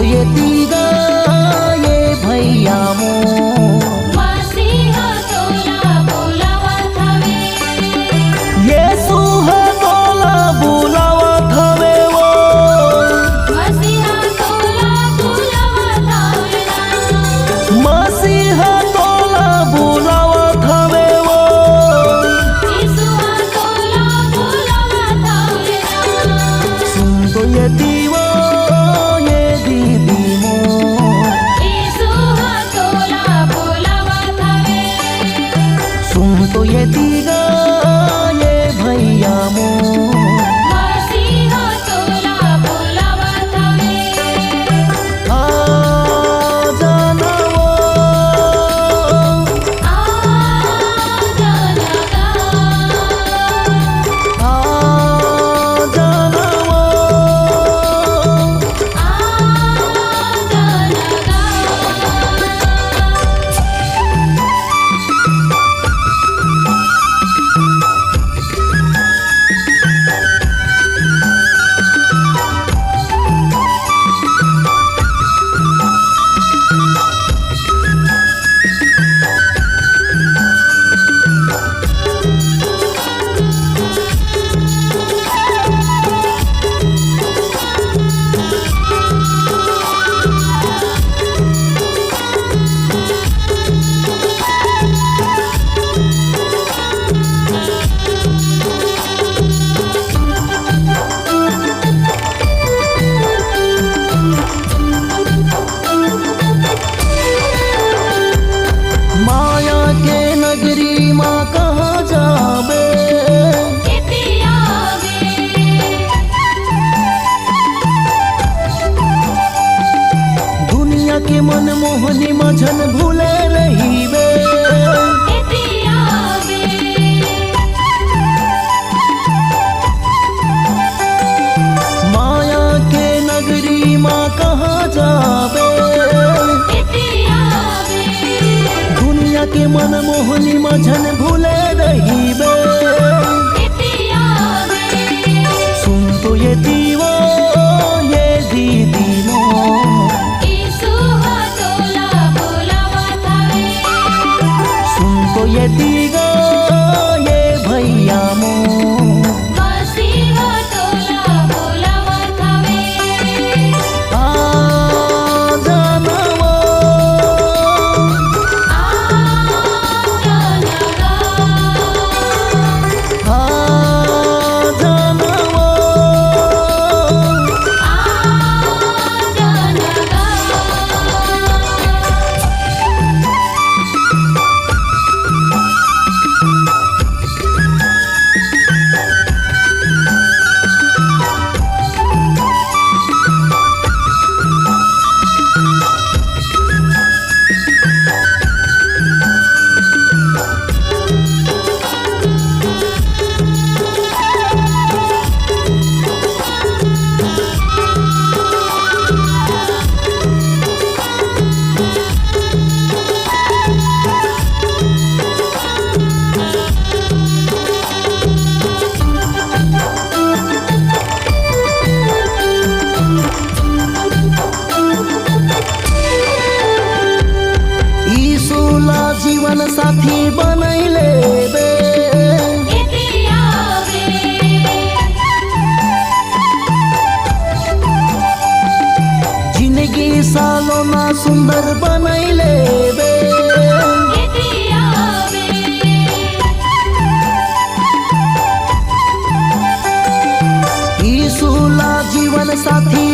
येती ग ये भैया मो मसीहा तोला बोलावत हवे येसू ह तोला बोलावत हवे वो मसीहा तोला बोलावत हवे मसीहा तोला बोलावत हवे वो यीशुआ तोला बोलावत हवे सुन तो येती वो ये दीदी मो यीशुआ तोला बोलावत हवे सुन तो येती ग ये भैया मो मसीहा तोला बोलावत हवे आ जाना वो आ जाना गा आ जाना वो आ जाना गा माया के नगरी माँ कहाँ जावे इतियावे दुनिया के मनमोहनी मझन भूले रही वे इतियावे माया के नगरी माँ कहाँ जावे इतियावे दुनिया के मनमोहनी मझन भूले रही वे इतियावे सुन तो ये दीवो ये दीदी मो यीशुआ तोला बोलावत हवे सुन तो ये दीगो ये भैया मो मसीहा तोला बोलावत हवे आ जाना वो आ जाना गा आ जाना वो आ जाना गा ईसुला जीवन साथी बनैले बे इतियावे जिंदगी सालों ना सुंदर बनैले बे इतियावे ईसुला जीवन साथी